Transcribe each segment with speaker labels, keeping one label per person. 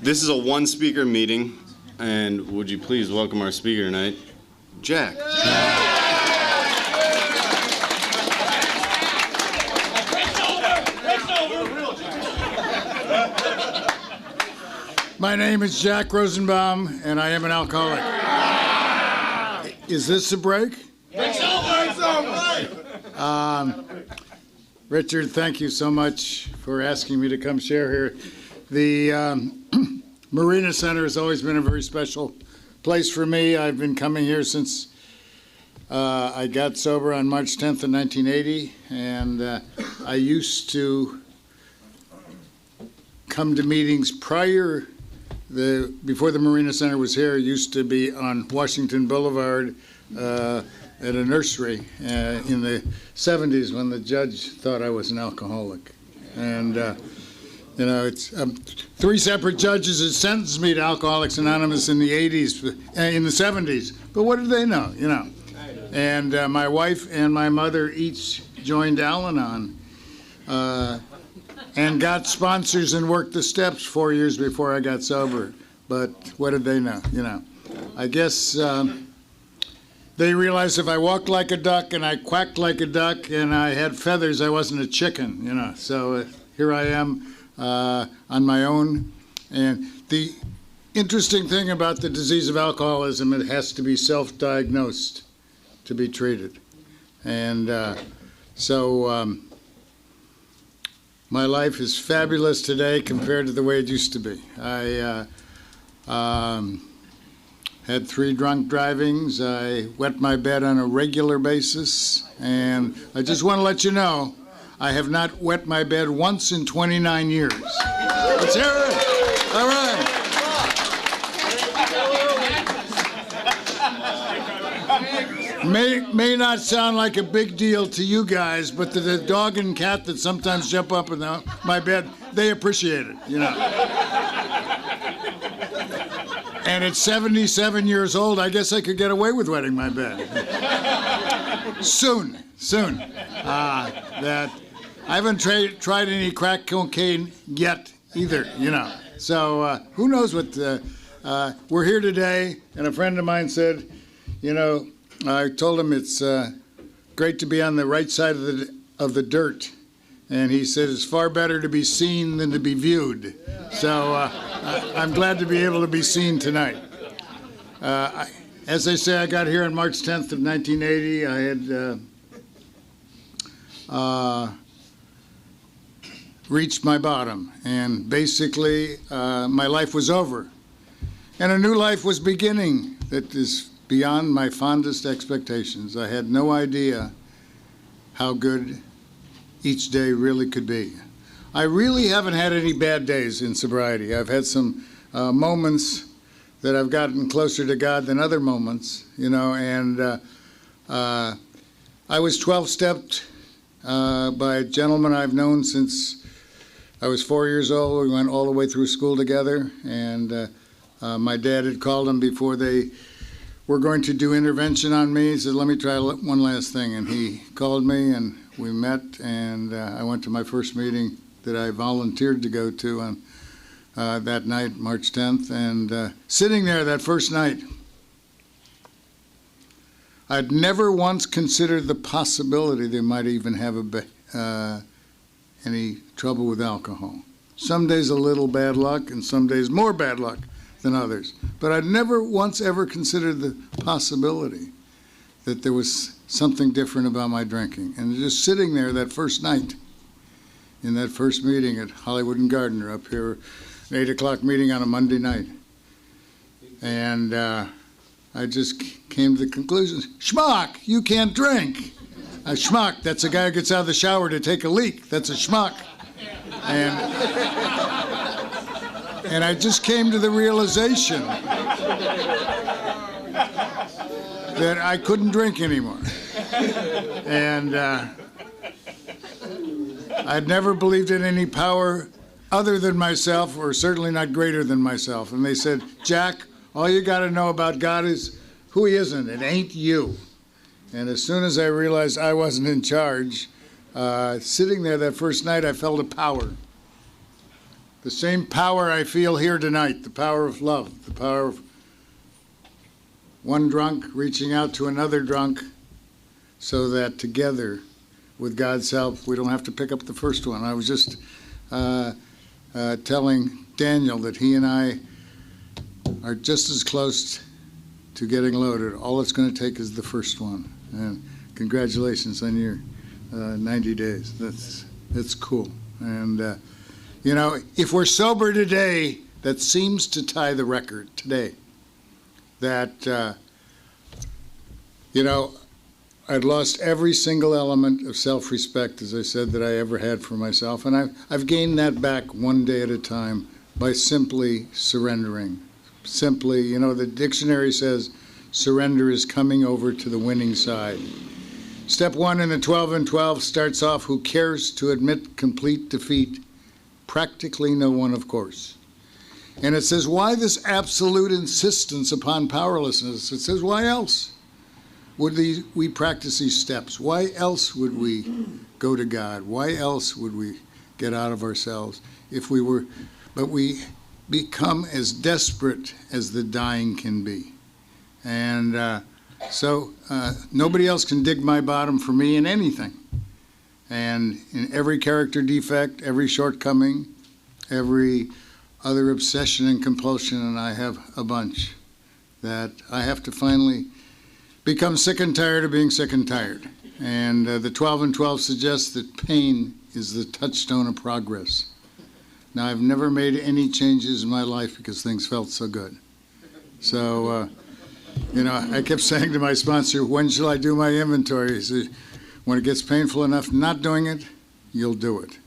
Speaker 1: This is a one-speaker meeting, and would you please welcome our speaker tonight, Jack.
Speaker 2: My name is Jack Rosenbaum, and I am an alcoholic. Is this a break? Richard, thank you so much for asking me to come share here. The Marina Center has always been a very special place for me. I've been coming here since I got sober on March 10th of 1980, and I used to come to meetings before the Marina Center was here. It used to be on Washington Boulevard at a nursery in the 70s when the judge thought I was an alcoholic. And you know, it's 3 separate judges had sentenced me to Alcoholics Anonymous in the 80s, in the 70s. But what did they know, you know? And my wife and my mother each joined Al-Anon and got sponsors and worked the steps 4 years before I got sober. But what did they know, you know? I guess they realized if I walked like a duck and I quacked like a duck and I had feathers, I wasn't a chicken, you know? So here I am. On my own. And the interesting thing about the disease of alcoholism, it has to be self-diagnosed to be treated. And so my life is fabulous today compared to the way it used to be. I had 3 drunk drivings. I wet my bed on a regular basis. And I just want to let you know, I have not wet my bed once in 29 years. Let's hear it. All right. May not sound like a big deal to you guys, but to the dog and cat that sometimes jump up in my bed, they appreciate it, you know. And at 77 years old, I guess I could get away with wetting my bed. Soon. I haven't tried any crack cocaine yet either, you know. So who knows what, we're here today, and a friend of mine said, you know, I told him it's great to be on the right side of the dirt. And he said it's far better to be seen than to be viewed. So I'm glad to be able to be seen tonight. As I say, I got here on March 10th of 1980. I had reached my bottom, and basically my life was over. And a new life was beginning that is beyond my fondest expectations. I had no idea how good each day really could be. I really haven't had any bad days in sobriety. I've had some moments that I've gotten closer to God than other moments, you know, and I was 12-stepped by a gentleman I've known since I was 4 years old. We went all the way through school together, and my dad had called him before they were going to do intervention on me. He said, let me try one last thing, and he called me, and we met, and I went to my first meeting that I volunteered to go to on that night, March 10th, and sitting there that first night, I'd never once considered the possibility they might even have any trouble with alcohol. Some days a little bad luck, and some days more bad luck than others. But I'd never once ever considered the possibility that there was something different about my drinking. And just sitting there that first night, in that first meeting at Hollywood and Gardner up here, an 8 o'clock meeting on a Monday night. And I just came to the conclusion, schmuck, you can't drink. A schmuck, that's a guy who gets out of the shower to take a leak. That's a schmuck. And I just came to the realization that I couldn't drink anymore. And I'd never believed in any power other than myself, or certainly not greater than myself. And they said, Jack, all you got to know about God is who he isn't. It ain't you. And as soon as I realized I wasn't in charge, sitting there that first night, I felt a power the same power I feel here tonight, the power of love, the power of one drunk reaching out to another drunk so that together, with God's help, we don't have to pick up the first one. I was just telling Daniel that he and I are just as close to getting loaded. All it's going to take is the first one. And congratulations on your 90 days. That's cool. And, you know, if we're sober today, that seems to tie the record today. That, you know, I'd lost every single element of self-respect, as I said, that I ever had for myself. And I've gained that back one day at a time by simply surrendering. Simply, you know, the dictionary says surrender is coming over to the winning side. Step 1 in the 12 and 12 starts off, who cares to admit complete defeat? Practically no one, of course. And it says, why this absolute insistence upon powerlessness? It says, why else would we practice these steps? Why else would we go to God? Why else would we get out of ourselves if we were, but we become as desperate as the dying can be. And so nobody else can dig my bottom for me in anything. And in every character defect, every shortcoming, every other obsession and compulsion, and I have a bunch, that I have to finally become sick and tired of being sick and tired. And the 12 and 12 suggests that pain is the touchstone of progress. Now, I've never made any changes in my life because things felt so good. So, you know, I kept saying to my sponsor, when shall I do my inventory? He said, when it gets painful enough not doing it, you'll do it.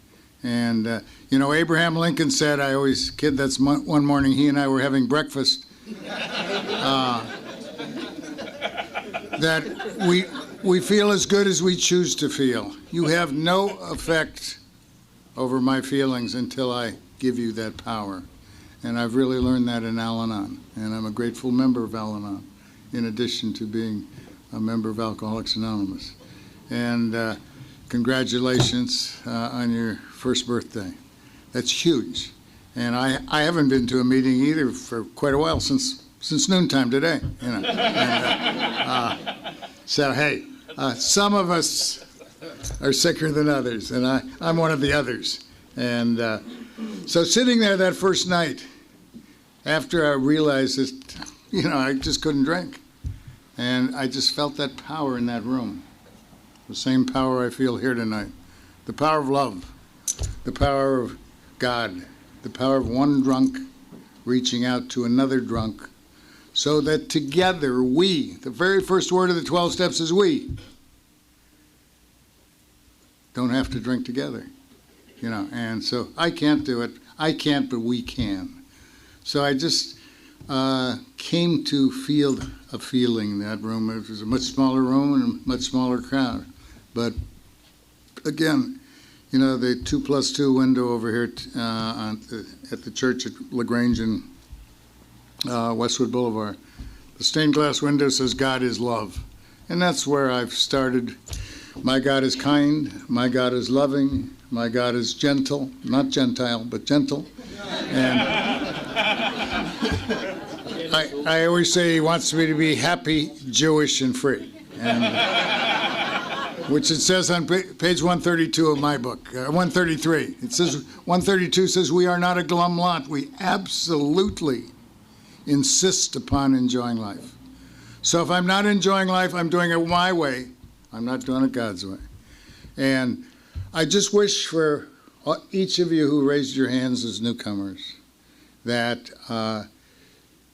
Speaker 2: And, you know, Abraham Lincoln said, I always kid, that's one morning he and I were having breakfast, that we feel as good as we choose to feel. You have no effect over my feelings until I give you that power. And I've really learned that in Al-Anon. And I'm a grateful member of Al-Anon, in addition to being a member of Alcoholics Anonymous. And congratulations on your first birthday. That's huge. And I haven't been to a meeting either for quite a while, since noontime today. You know. And, so, hey, some of us are sicker than others, and I'm one of the others. And so sitting there that first night, after I realized that, you know, I just couldn't drink. And I just felt that power in that room, the same power I feel here tonight, the power of love, the power of God, the power of one drunk reaching out to another drunk, so that together we, the very first word of the 12 steps is we, don't have to drink together, you know. And so I can't do it. I can't, but we can. So I just came to feel a feeling in that room. It was a much smaller room and a much smaller crowd. But again, you know, the 2+2 window over here at the church at LaGrange and Westwood Boulevard, the stained glass window says, God is love. And that's where I've started. My God is kind, my God is loving, my God is gentle, not Gentile, but gentle. And I always say he wants me to be happy, Jewish, and free. And which it says on page 132 of my book, 133. It says, 132 says, we are not a glum lot. We absolutely insist upon enjoying life. So if I'm not enjoying life, I'm doing it my way. I'm not doing it God's way. And I just wish for each of you who raised your hands as newcomers that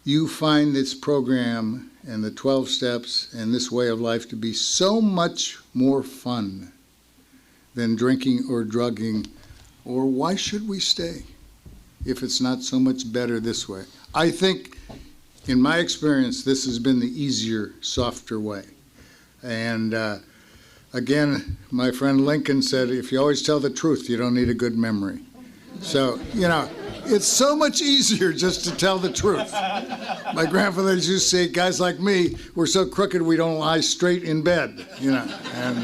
Speaker 2: you find this program and the 12 steps and this way of life to be so much more fun than drinking or drugging, or why should we stay if it's not so much better this way? I think, in my experience, this has been the easier, softer way. And again, my friend Lincoln said, if you always tell the truth, you don't need a good memory. So, you know, it's so much easier just to tell the truth. My grandfather used to say, guys like me, we're so crooked we don't lie straight in bed, you know. And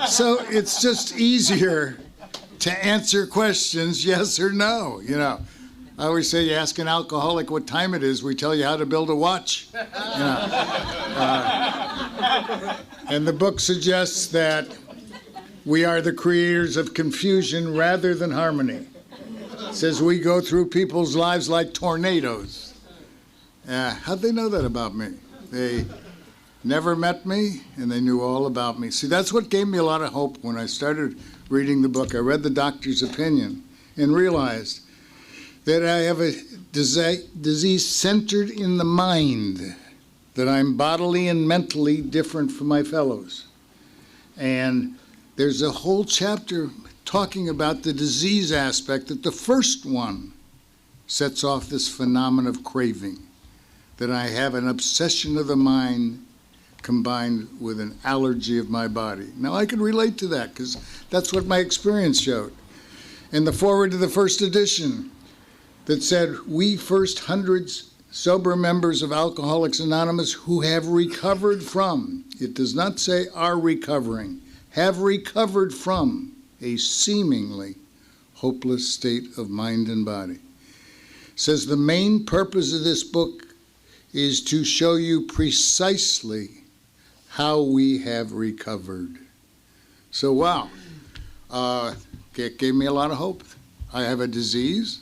Speaker 2: so it's just easier to answer questions, yes or no, you know. I always say, you ask an alcoholic what time it is, we tell you how to build a watch. You know. And the book suggests that we are the creators of confusion rather than harmony. It says we go through people's lives like tornadoes. How'd they know that about me? They never met me, and they knew all about me. See, that's what gave me a lot of hope when I started reading the book. I read the doctor's opinion and realized that I have a disease centered in the mind, that I'm bodily and mentally different from my fellows. And there's a whole chapter talking about the disease aspect, that the first one sets off this phenomenon of craving, that I have an obsession of the mind combined with an allergy of my body. Now, I can relate to that because that's what my experience showed. In the foreword to the first edition, that said, we first hundreds sober members of Alcoholics Anonymous who have recovered from, it does not say are recovering, have recovered from a seemingly hopeless state of mind and body. It says the main purpose of this book is to show you precisely how we have recovered. So, wow, it gave me a lot of hope. I have a disease,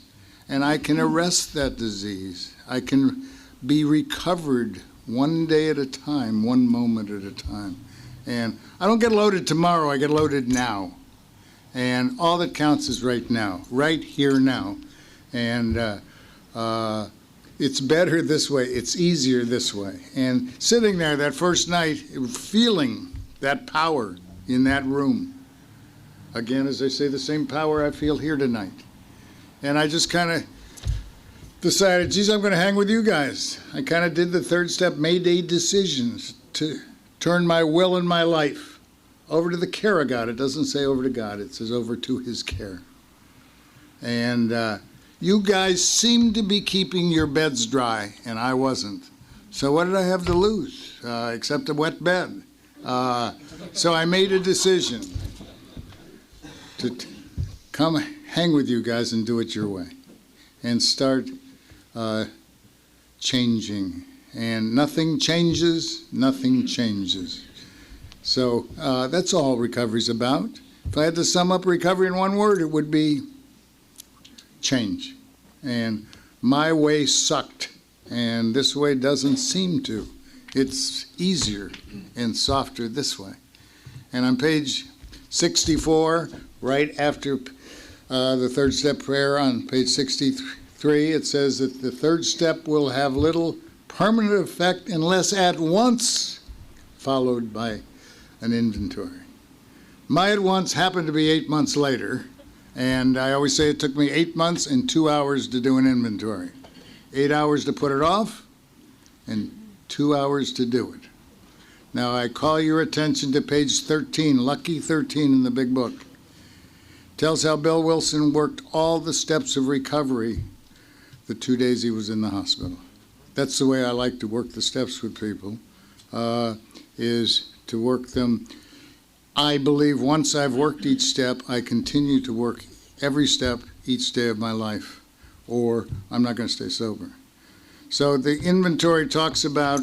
Speaker 2: and I can arrest that disease. I can be recovered one day at a time, one moment at a time. And I don't get loaded tomorrow, I get loaded now. And all that counts is right now, right here now. And it's better this way, it's easier this way. And sitting there that first night, feeling that power in that room. Again, as I say, the same power I feel here tonight. And I just kind of decided, geez, I'm going to hang with you guys. I kind of did the third step, made a decision to turn my will and my life over to the care of God. It doesn't say over to God, it says over to his care. And you guys seemed to be keeping your beds dry, and I wasn't. So what did I have to lose, except a wet bed? So I made a decision to come hang with you guys and do it your way, and start changing. And nothing changes, nothing changes. So that's all recovery's about. If I had to sum up recovery in one word, it would be change. And my way sucked, and this way doesn't seem to. It's easier and softer this way. And on page 64, right after the third step prayer on page 63, it says that the third step will have little permanent effect unless at once followed by an inventory. My at once happened to be 8 months later, and I always say it took me 8 months and 2 hours to do an inventory. 8 hours to put it off, and 2 hours to do it. Now I call your attention to page 13, lucky 13 in the big book. Tells how Bill Wilson worked all the steps of recovery the 2 days he was in the hospital. That's the way I like to work the steps with people, is to work them. I believe once I've worked each step, I continue to work every step each day of my life, or I'm not going to stay sober. So the inventory talks about,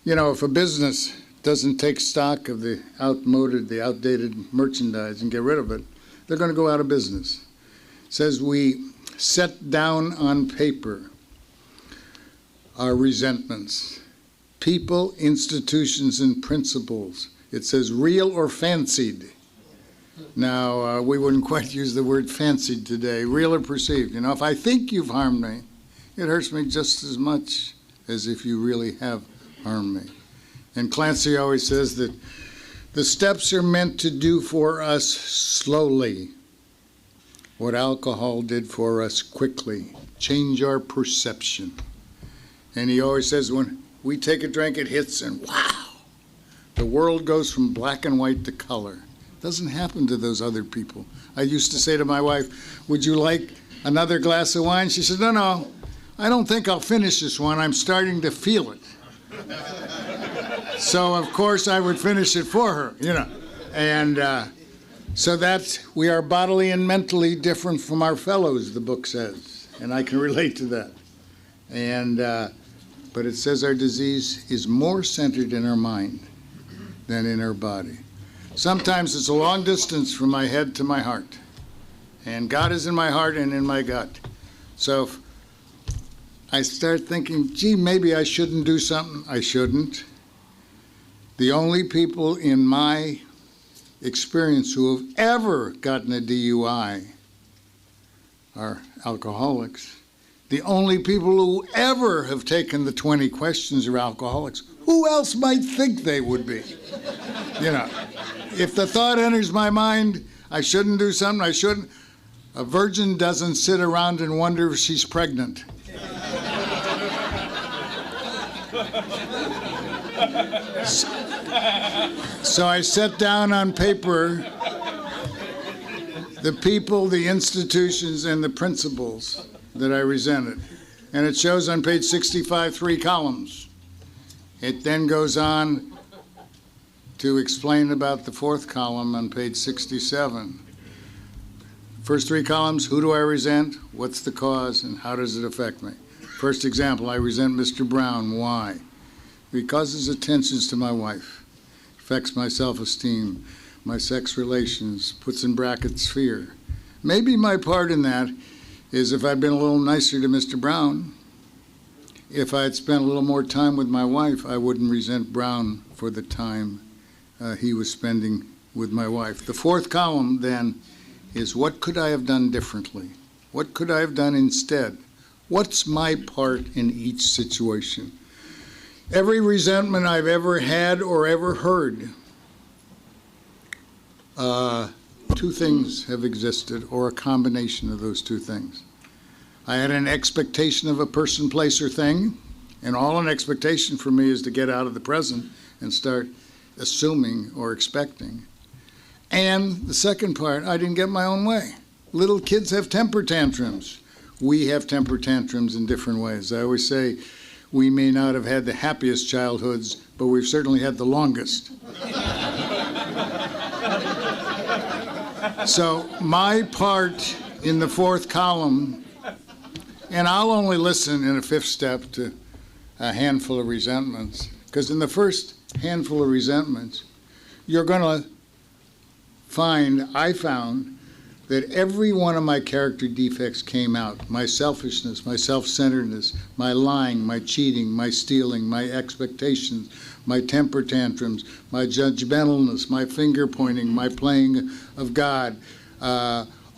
Speaker 2: you know, if a business doesn't take stock of the outdated merchandise and get rid of it, they're going to go out of business. It says we set down on paper our resentments, people, institutions, and principles. It says real or fancied. Now, we wouldn't quite use the word fancied today, real or perceived. You know, if I think you've harmed me, it hurts me just as much as if you really have harmed me. And Clancy always says that the steps are meant to do for us slowly what alcohol did for us quickly, change our perception. And he always says when we take a drink, it hits and wow, the world goes from black and white to color. It doesn't happen to those other people. I used to say to my wife, would you like another glass of wine? She said, no, I don't think I'll finish this one. I'm starting to feel it. So, of course, I would finish it for her, you know. And So that we are bodily and mentally different from our fellows, the book says, and I can relate to that. And but it says our disease is more centered in our mind than in our body. Sometimes it's a long distance from my head to my heart, and God is in my heart and in my gut. So if I start thinking, gee, maybe I shouldn't do something. I shouldn't. The only people in my experience who have ever gotten a DUI are alcoholics. The only people who ever have taken the 20 questions are alcoholics. Who else might think they would be? You know, if the thought enters my mind, I shouldn't do something, I shouldn't. A virgin doesn't sit around and wonder if she's pregnant. So I set down on paper the people, the institutions, and the principles that I resented. And it shows on page 65, 3 columns. It then goes on to explain about the 4th column on page 67. First 3 columns, who do I resent, what's the cause, and how does it affect me? First example, I resent Mr. Brown. Why? Because his attentions to my wife affects my self-esteem, my sex relations, puts in brackets fear. Maybe my part in that is if I'd been a little nicer to Mr. Brown, if I had spent a little more time with my wife, I wouldn't resent Brown for the time he was spending with my wife. The 4th column, then, is what could I have done differently? What could I have done instead? What's my part in each situation? Every resentment I've ever had or ever heard, 2 things have existed, or a combination of those 2 things. I had an expectation of a person, place, or thing, and all an expectation for me is to get out of the present and start assuming or expecting. And the second part, I didn't get my own way. Little kids have temper tantrums. We have temper tantrums in different ways. I always say, we may not have had the happiest childhoods, but we've certainly had the longest. So my part in the 4th column, and I'll only listen in a 5th step to a handful of resentments, because in the first handful of resentments, you're going to find, I found, that every one of my character defects came out. My selfishness, my self-centeredness, my lying, my cheating, my stealing, my expectations, my temper tantrums, my judgmentalness, my finger pointing, my playing of God.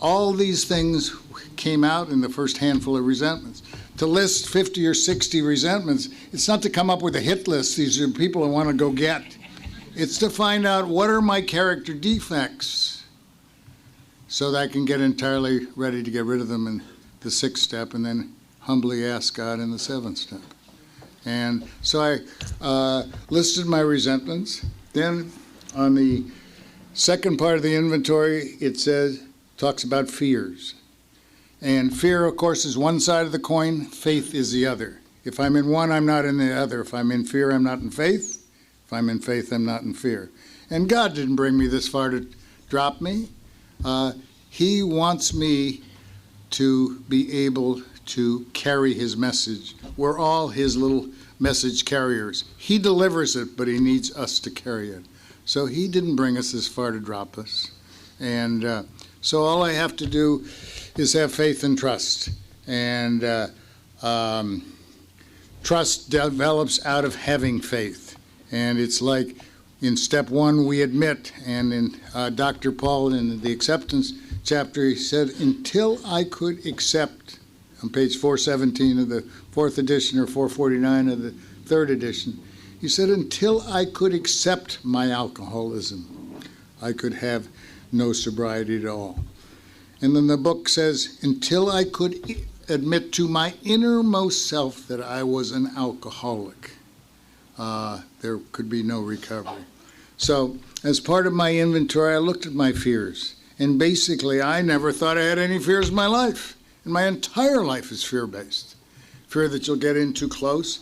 Speaker 2: All these things came out in the first handful of resentments. To list 50 or 60 resentments, it's not to come up with a hit list. These are people I want to go get. It's to find out what are my character defects, so that I can get entirely ready to get rid of them in the 6th step, and then humbly ask God in the 7th step. And so I listed my resentments. Then on the second part of the inventory, it talks about fears. And fear, of course, is one side of the coin. Faith is the other. If I'm in one, I'm not in the other. If I'm in fear, I'm not in faith. If I'm in faith, I'm not in fear. And God didn't bring me this far to drop me. He wants me to be able to carry his message. We're all his little message carriers. He delivers it, but he needs us to carry it. So he didn't bring us this far to drop us. And so all I have to do is have faith and trust. And trust develops out of having faith. And it's like in step 1, we admit, and in Dr. Paul in the acceptance chapter, he said, until I could accept, on page 417 of the 4th edition or 449 of the 3rd edition, he said, until I could accept my alcoholism, I could have no sobriety at all. And then the book says, until I could admit to my innermost self that I was an alcoholic, there could be no recovery. So as part of my inventory, I looked at my fears. And basically, I never thought I had any fears in my life. And my entire life is fear-based. Fear that you'll get in too close,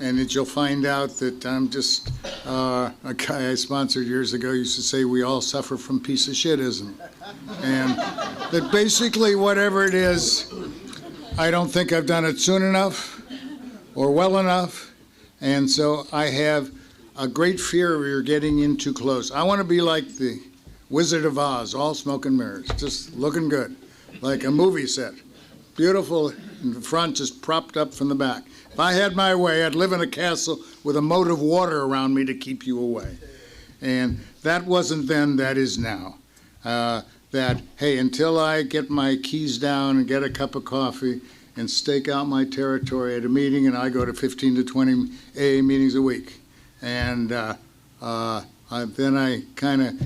Speaker 2: and that you'll find out that I'm just a guy I sponsored years ago used to say we all suffer from piece of shitism. And that basically whatever it is, I don't think I've done it soon enough or well enough, and so I have a great fear of your getting in too close. I want to be like the Wizard of Oz, all smoke and mirrors, just looking good, like a movie set. Beautiful in the front, just propped up from the back. If I had my way, I'd live in a castle with a moat of water around me to keep you away. And that wasn't then, that is now. That, hey, until I get my keys down and get a cup of coffee and stake out my territory at a meeting, and I go to 15 to 20 AA meetings a week. And then I kind of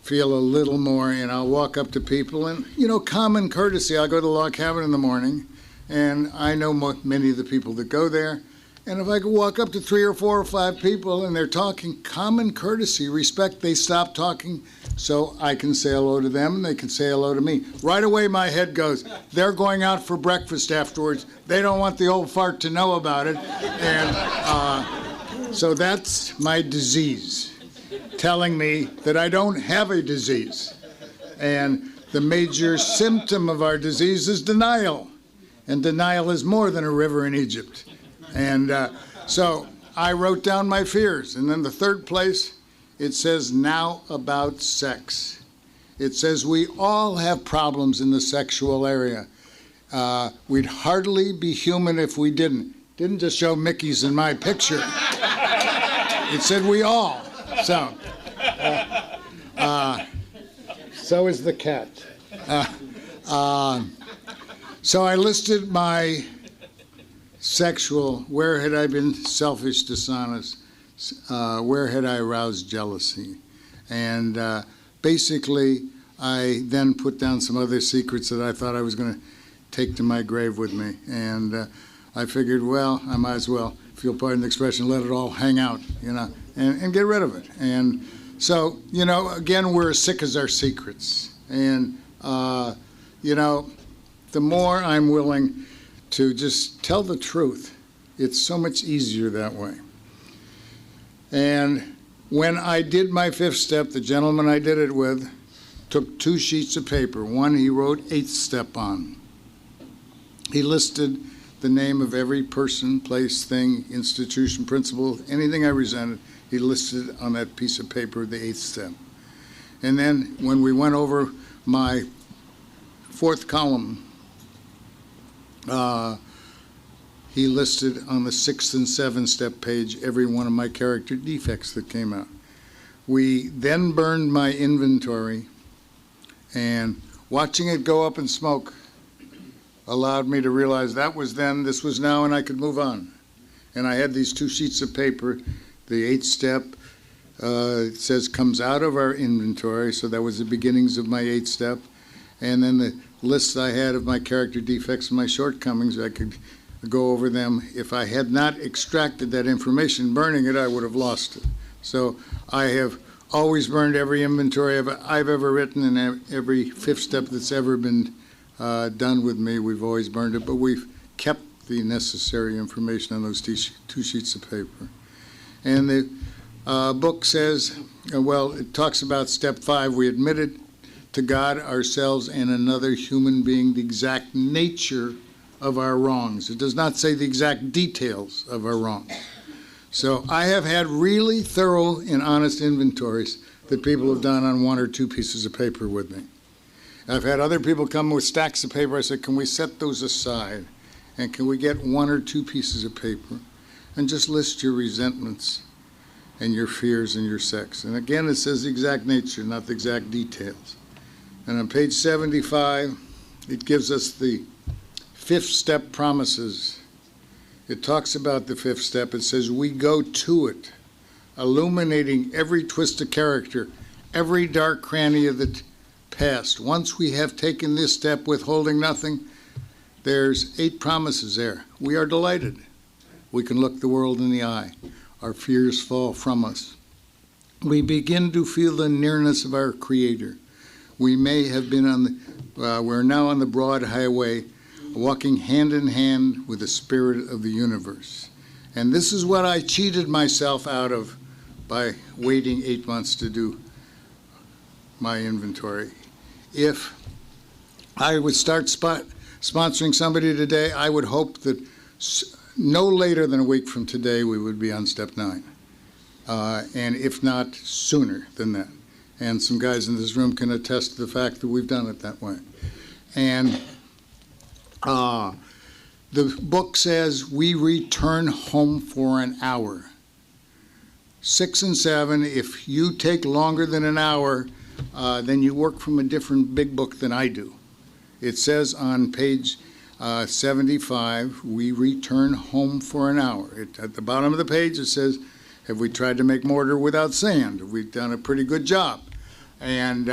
Speaker 2: feel a little more, and I'll walk up to people, and, common courtesy, I'll go to the log cabin in the morning, and I know many of the people that go there, and if I could walk up to 3 or 4 or 5 people, and they're talking, common courtesy, respect, they stop talking, so I can say hello to them, and they can say hello to me. Right away, my head goes, they're going out for breakfast afterwards, they don't want the old fart to know about it, and so that's my disease, telling me that I don't have a disease. And the major symptom of our disease is denial. And denial is more than a river in Egypt. And so I wrote down my fears. And then the third place, it says, now about sex. It says we all have problems in the sexual area. We'd hardly be human if we didn't. Didn't just show Mickey's in my picture. It said we all. So is the cat. So I listed my sexual, where had I been selfish, dishonest, where had I aroused jealousy. And basically, I then put down some other secrets that I thought I was going to take to my grave with me. And I figured, well, I might as well, if you'll pardon the expression, let it all hang out, and get rid of it. And so, again, we're as sick as our secrets. And, the more I'm willing to just tell the truth, it's so much easier that way. And when I did my 5th step, the gentleman I did it with took 2 sheets of paper. One he wrote 8th step on. He listed the name of every person, place, thing, institution, principle, anything I resented, he listed on that piece of paper the 8th step. And then when we went over my 4th column, he listed on the 6th and 7th step page every one of my character defects that came out. We then burned my inventory, and watching it go up in smoke allowed me to realize that was then, this was now, and I could move on. And I had these 2 sheets of paper. The 8th step, it says, comes out of our inventory, so that was the beginnings of my 8th step. And then the lists I had of my character defects and my shortcomings, I could go over them. If I had not extracted that information, burning it, I would have lost it. So I have always burned every inventory I've ever written, and every 5th step that's ever been done with me, we've always burned it, but we've kept the necessary information on those 2 sheets of paper. And the book says, it talks about step 5, we admitted to God, ourselves, and another human being the exact nature of our wrongs. It does not say the exact details of our wrongs. So I have had really thorough and honest inventories that people have done on 1 or 2 pieces of paper with me. I've had other people come with stacks of paper. I said, can we set those aside? And can we get 1 or 2 pieces of paper and just list your resentments and your fears and your sex? And again, it says the exact nature, not the exact details. And on page 75, it gives us the 5th step promises. It talks about the 5th step. It says, we go to it, illuminating every twist of character, every dark cranny of the past. Once we have taken this step, withholding nothing, there's 8 promises there. We are delighted. We can look the world in the eye. Our fears fall from us. We begin to feel the nearness of our Creator. We may have been we're now on the broad highway, walking hand in hand with the spirit of the universe. And this is what I cheated myself out of by waiting 8 months to do my inventory. If I would start sponsoring somebody today, I would hope that no later than a week from today we would be on step 9. And if not, sooner than that. And some guys in this room can attest to the fact that we've done it that way. And the book says we return home for an hour. 6 and 7, if you take longer than an hour, then you work from a different big book than I do. It says on page 75, we return home for an hour. At the bottom of the page it says, have we tried to make mortar without sand? Have we done a pretty good job? And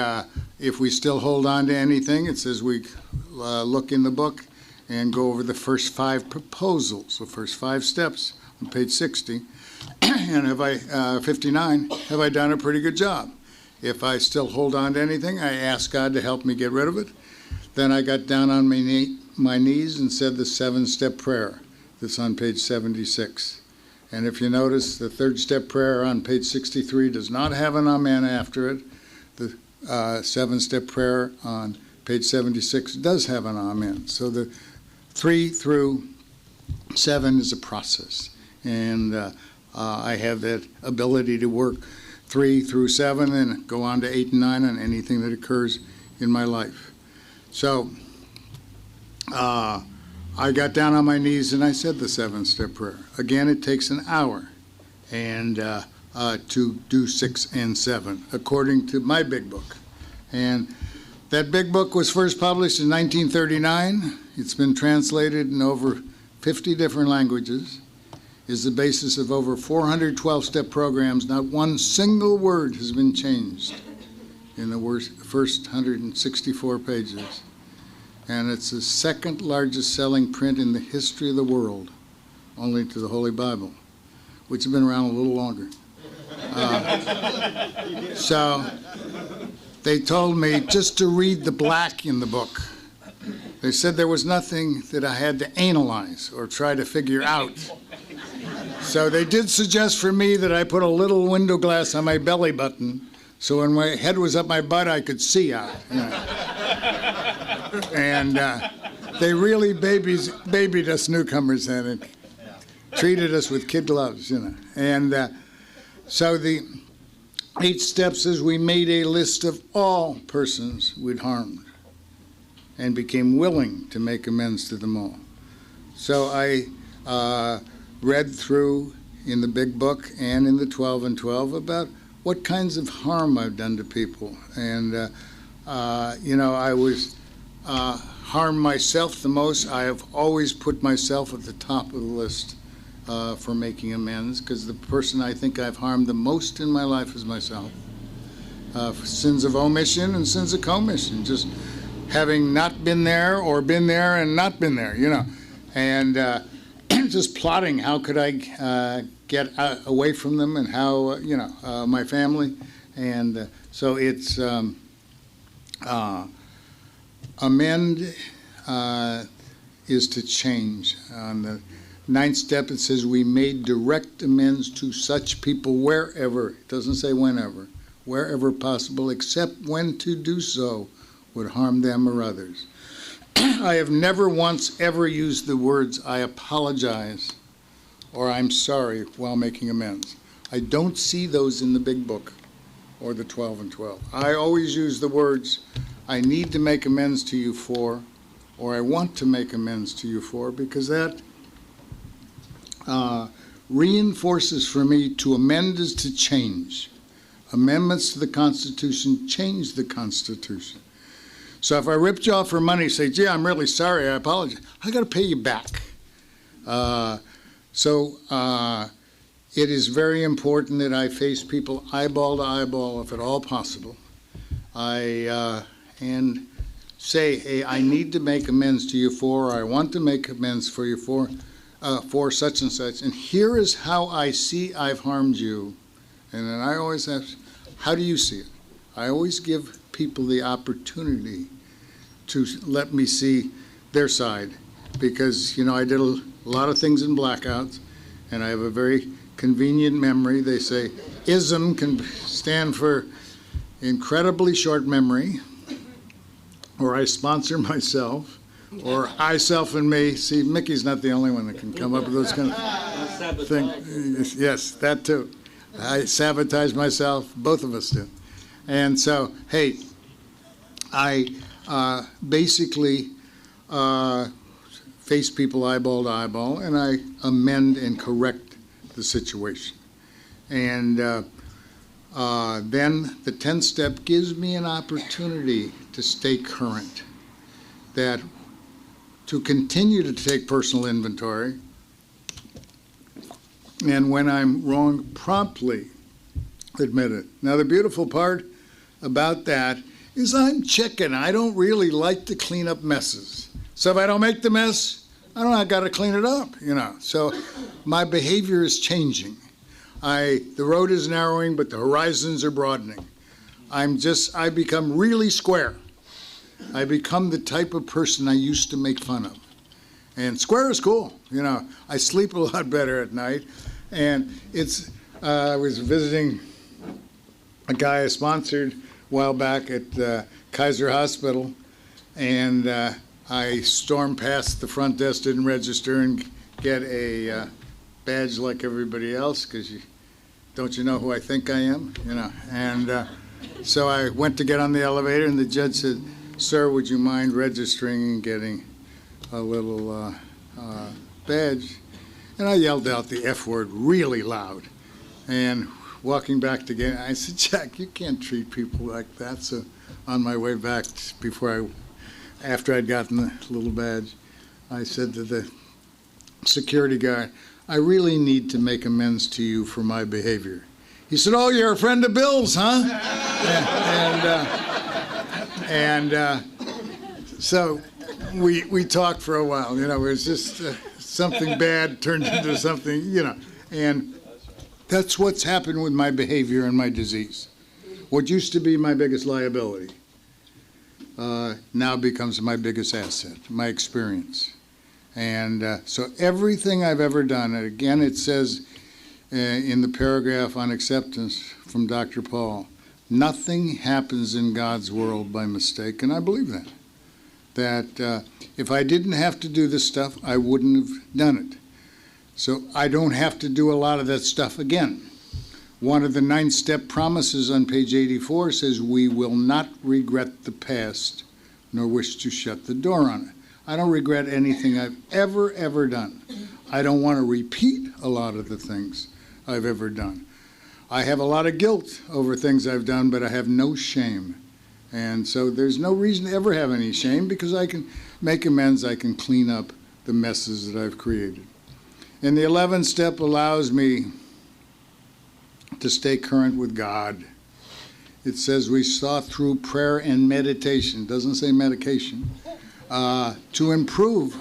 Speaker 2: if we still hold on to anything, it says we look in the book and go over the first 5 proposals, the first 5 steps on page 60. And 59, have I done a pretty good job? If I still hold on to anything, I ask God to help me get rid of it. Then I got down on my knees and said the 7-step prayer that's on page 76. And if you notice, the 3rd step prayer on page 63 does not have an amen after it. The 7-step prayer on page 76 does have an amen. So the 3 through 7 is a process. And I have that ability to work 3 through 7 and go on to 8 and 9 on anything that occurs in my life. So I got down on my knees and I said the 7-step prayer. Again, it takes an hour and to do 6 and 7, according to my big book. And that big book was first published in 1939. It's been translated in over 50 different languages. Is the basis of over 400 12-step programs. Not one single word has been changed in the first 164 pages. And it's the 2nd largest selling print in the history of the world, only to the Holy Bible, which has been around a little longer. So they told me just to read the black in the book. They said there was nothing that I had to analyze or try to figure out. So they did suggest for me that I put a little window glass on my belly button so when my head was up my butt I could see out. You know. And they really babied us newcomers then and treated us with kid gloves, you know. And so the 8 steps is we made a list of all persons we'd harmed and became willing to make amends to them all. So I read through in the big book and in the 12 and 12 about what kinds of harm I've done to people. And, you know, I was harmed myself the most. I have always put myself at the top of the list for making amends, because the person I think I've harmed the most in my life is myself. Sins of omission and sins of commission, just having not been there or been there and not been there, you know. And just plotting how could I get away from them and how, you know, my family. And so it's amend is to change. On the 9th step, it says we made direct amends to such people wherever, it doesn't say whenever, wherever possible, except when to do so would harm them or others. I have never once ever used the words I apologize or I'm sorry while making amends. I don't see those in the big book or the 12 and 12. I always use the words I need to make amends to you for, or I want to make amends to you for, because that reinforces for me to amend is to change. Amendments to the Constitution change the Constitution. So if I ripped you off for money, say, gee, I'm really sorry, I apologize, I got to pay you back. So it is very important that I face people eyeball to eyeball, if at all possible. And say, hey, I need to make amends to you for, or I want to make amends for you for such and such. And here is how I see I've harmed you. And then I always ask, how do you see it? I always give people the opportunity to let me see their side, because, you know, I did a lot of things in blackouts, and I have a very convenient memory. They say ISM can stand for incredibly short memory, or I sponsor myself, or I, self, and me. See, Mickey's not the only one that can come up with those kind of things. Yes, that too. I sabotage myself. Both of us do. And so, hey, I basically face people eyeball to eyeball, and I amend and correct the situation. And then the 10th step gives me an opportunity to stay current, that to continue to take personal inventory, and when I'm wrong, promptly admit it. Now, the beautiful part about that is I'm chicken. I don't really like to clean up messes. So if I don't make the mess, I got to clean it up, So my behavior is changing. The road is narrowing, but the horizons are broadening. I become really square. I become the type of person I used to make fun of. And square is cool. I sleep a lot better at night. And I was visiting a guy I sponsored a while back at Kaiser Hospital, and I stormed past the front desk, didn't register, and get a badge like everybody else, because don't you know who I think I am? And so I went to get on the elevator, and the judge said, "Sir, would you mind registering and getting a little badge?" And I yelled out the F word really loud. And walking back to get, I said, "Jack, you can't treat people like that." So on my way back, after I'd gotten the little badge, I said to the security guard, "I really need to make amends to you for my behavior." He said, "Oh, you're a friend of Bill's, huh?" So we talked for a while. It was just something bad turned into something, and that's what's happened with my behavior and my disease. What used to be my biggest liability now becomes my biggest asset, my experience. And so everything I've ever done, and again, it says in the paragraph on acceptance from Dr. Paul, nothing happens in God's world by mistake, and I believe that. That if I didn't have to do this stuff, I wouldn't have done it. So I don't have to do a lot of that stuff again. One of the 9-step promises on page 84 says, "We will not regret the past, nor wish to shut the door on it." I don't regret anything I've ever done. I don't want to repeat a lot of the things I've ever done. I have a lot of guilt over things I've done, but I have no shame. And so there's no reason to ever have any shame, because I can make amends, I can clean up the messes that I've created. And the 11th step allows me to stay current with God. It says we sought through prayer and meditation, doesn't say medication, to improve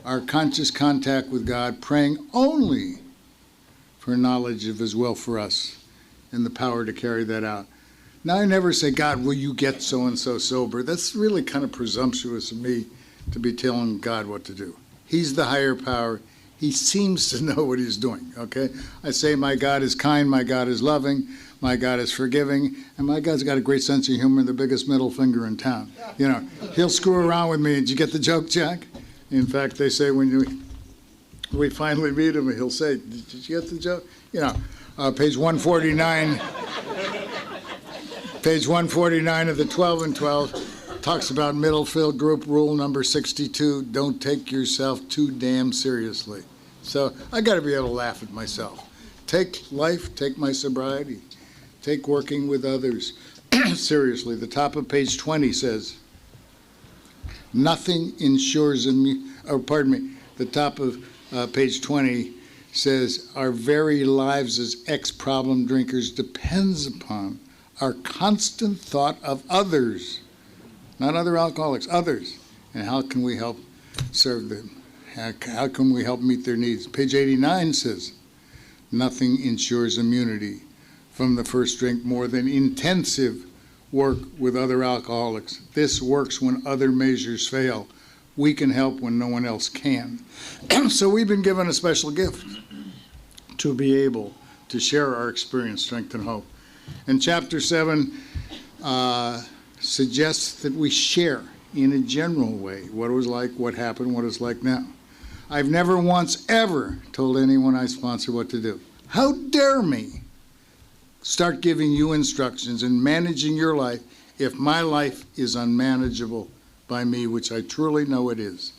Speaker 2: our conscious contact with God, praying only for knowledge of His will for us and the power to carry that out. Now, I never say, "God, will you get so-and-so sober?" That's really kind of presumptuous of me to be telling God what to do. He's the higher power. He seems to know what He's doing, okay? I say, my God is kind, my God is loving, my God is forgiving, and my God's got a great sense of humor, the biggest middle finger in town. He'll screw around with me. Did you get the joke, Jack? In fact, they say when we finally meet him, he'll say, "Did you get the joke?" Page 149. Page 149 of the 12 and 12 talks about Middlefield Group Rule number 62, don't take yourself too damn seriously. So I got to be able to laugh at myself. Take life, take my sobriety, take working with others seriously. The top of page 20 says, nothing ensures, the top of page 20 says, our very lives as ex-problem drinkers depends upon our constant thought of others, not other alcoholics, others. And how can we help serve them? How can we help meet their needs? Page 89 says, nothing ensures immunity from the first drink more than intensive work with other alcoholics. This works when other measures fail. We can help when no one else can. So we've been given a special gift. to be able to share our experience, strength, and hope. And Chapter 7 suggests that we share in a general way what it was like, what happened, what it's like now. I've never once ever told anyone I sponsor what to do. How dare me start giving you instructions and managing your life if my life is unmanageable by me, which I truly know it is.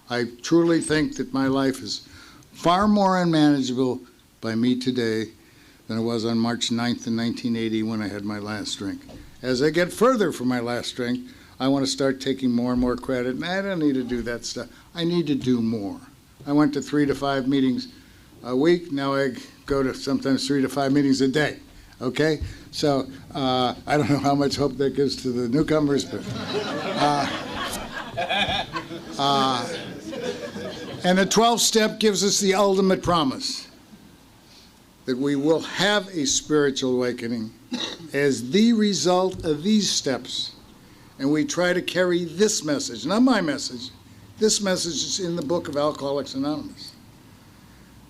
Speaker 2: I truly think that my life is far more unmanageable by me today than it was on March 9th in 1980 when I had my last drink. As I get further from my last drink, I want to start taking more and more credit, and I don't need to do that stuff. I need to do more. I went to 3 to 5 meetings a week. Now I go to sometimes 3 to 5 meetings a day. Okay? So I don't know how much hope that gives to the newcomers, but and the 12th step gives us the ultimate promise that we will have a spiritual awakening as the result of these steps. And we try to carry this message, not my message. This message is in the book of Alcoholics Anonymous.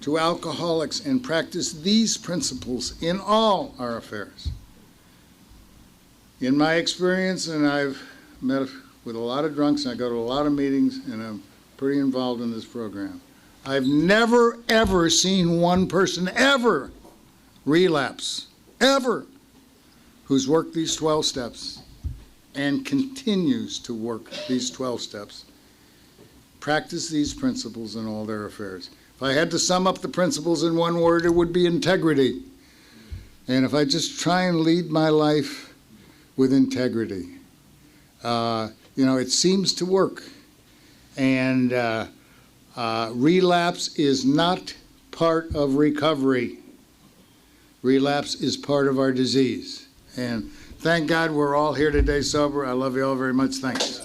Speaker 2: To alcoholics, and practice these principles in all our affairs. In my experience, and I've met with a lot of drunks, and I go to a lot of meetings, and I'm pretty involved in this program. I've never, ever seen one person ever relapse, ever, who's worked these 12 steps and continues to work these 12 steps. Practice these principles in all their affairs. If I had to sum up the principles in one word, it would be integrity. And if I just try and lead my life with integrity, it seems to work. And relapse is not part of recovery. Relapse is part of our disease. And thank God we're all here today sober. I love you all very much. Thanks.